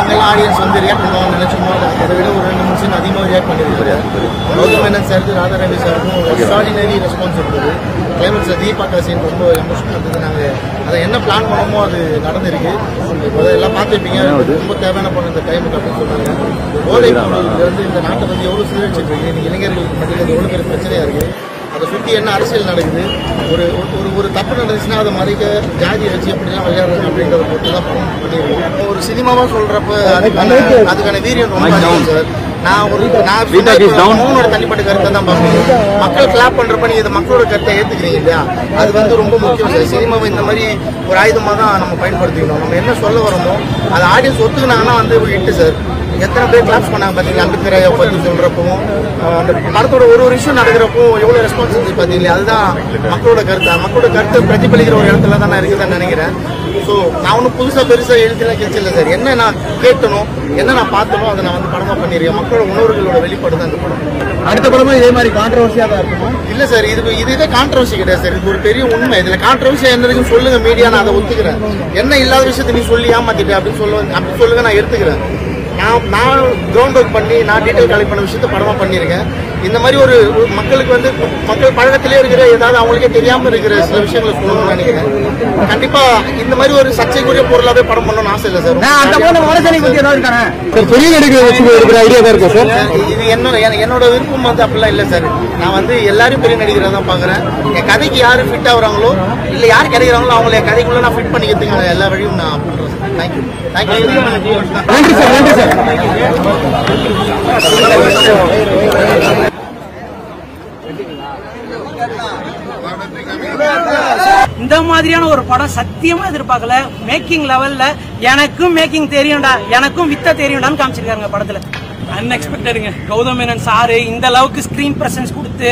எங்கெல்லாம் ஆடியன்ஸ் வந்து ரியாக்ட் பண்ணுவாங்கன்னு நினைச்சோமோ அதை விட ஒரு 2 நிமிஷம் அதிகமாக ரியாக்ட் பண்ணியிருக்காரு. கௌதம் மேனன் சாருக்கு, ராதா ரவி சாருக்கும் ஒரு எக்ஸ்ட்ராடினரி ரெஸ்பான்ஸ் இருந்தது. கிளைமேக்ஸில் தீபாக்கா சீன் ரொம்ப எமோஷனல் இருந்தது. நாங்கள் அதை என்ன பிளான் பண்ணமோ அது நடந்திருக்கு. இப்போ எல்லாம் பார்த்துருப்பீங்க. ரொம்ப தேவையான பண்ண இந்த டைமுக்கு அப்படின்னு சொன்னாங்க. போதை வந்து இந்த நாட்டை வந்து எவ்வளோ சீரழிச்சிட்டு இருக்கு. இன்னைக்கு இளைஞர்களுக்கு மத்தியில் எவ்வளோ பெரிய பிரச்சனையாக இருக்குது. அதை சுற்றி என்ன அரசியல் நடக்குது, ஒரு ஒரு தப்பு நடந்துச்சுன்னா அதை மறைக்க ஜாதியை வச்சு எப்படிலாம் விளையாடுறாங்க அப்படின்றத பொறுத்து தான் பண்ணியிருக்கோம். ஒரு சினிமாவாக சொல்கிறப்ப அதுக்கான வீரியம் ரொம்ப அதிகம் சார். நான் தனிப்பட்ட கருத்தை தான் பார்க்கணும். மக்கள் கிளாப் பண்றப்ப நீங்க இந்த மக்களோட கருத்தை ஏத்துக்கிறீங்க இல்லையா, அது வந்து ரொம்ப முக்கியம் சார். சினிமாவை இந்த மாதிரி ஒரு ஆயுதமாக தான் நம்ம பயன்படுத்திக்கணும். நம்ம என்ன சொல்ல வரோமோ அதை ஆடியன்ஸ் ஒத்துக்கினாங்கன்னா வந்து ஒரு ஹிட் சார். எத்தனை பேர் கிளாப்ஸ் பண்ணாங்க பார்த்தீங்களா, அம்பேத்கர் ஐயா பற்றி சொல்றப்பவும் அந்த படத்தோட ஒரு விஷயம் நடக்கிறப்போ எவ்வளோ ரெஸ்பான்ஸ் இருந்துச்சு பார்த்தீங்களா. அதுதான் மக்களோட கருத்தை பிரதிபலிக்கிற ஒரு இடத்துல தான் நான் இருக்குதுன்னு நினைக்கிறேன். ஸோ நான் ஒன்றும் புதுசாக பெருசாக எழுதிலாம் கேட்கல சார். என்ன நான் கேட்டனோ, என்ன நான் பார்த்தனோ அதை நான் வந்து படமாக பண்ணியிருக்கேன். மக்களோட உணர்வுகளோட வெளிப்பாடு தான் இந்த படம். அடுத்த படமும் இதே மாதிரி கான்ட்ரவர்சியாக தான் இருக்குமா? இல்லை சார், இதுவே கான்ட்ரவர்சி கிடையாது சார். இது ஒரு பெரிய உண்மை. இதில் கான்ட்ரவர்சியாக என்ன இருக்குன்னு சொல்லுங்க மீடியா, நான் அதை ஒத்துக்கிறேன். என்ன இல்லாத விஷயத்தை நீ சொல்லி ஏமாத்திட்டேன் அப்படின்னு சொல்லுங்க, நான் எடுத்துக்கிறேன். நான் கிரவுண்ட் ஒர்க் பண்ணி நான் டீட்டெயில் கலெக்ட் பண்ண விஷயத்த படமாக பண்ணியிருக்கேன். இந்த மாதிரி ஒரு மக்களுக்கு வந்து மக்கள் பழக்கத்திலே இருக்கிற ஏதாவது அவங்களுக்கே தெரியாமல் இருக்கிற சில விஷயங்களை சொல்லணும்னு நினைக்கிறேன். கண்டிப்பா இந்த மாதிரி ஒரு சர்ச்சைக்குரிய பொருளாவே படம் பண்ணணும்னு ஆசை இல்லை சார். இது என்னோட விருப்பம் வந்து அப்படிலாம் இல்லை சார். நான் வந்து எல்லாரும் பெரிய நடிகராக தான் பார்க்குறேன். என் கதைக்கு யாரு ஃபிட் ஆகுறாங்களோ இல்லை யார் கிடைக்கிறாங்களோ அவங்கள என் கதைக்குள்ள நான் ஃபிட் பண்ணிக்கிறதுக்கான எல்லா வழியும் நான் பண்ணுறேன் சார். தேங்க்யூ. நன்றி சார். நன்றி சார். இந்த மாதிரியான ஒரு படம் சத்தியமா எதிர்பார்க்கல. மேக்கிங் லெவல்ல எனக்கும் மேக்கிங் தெரியும்டா, எனக்கும் வித்த தெரியும்டான்னு காமிச்சிருக்காங்க படத்துல. அன்எக்ஸ்பெக்டடுங்க. கௌதம் மேனன் சாரு இந்த அளவுக்கு ஸ்கிரீன் பிரசன்ஸ் கொடுத்து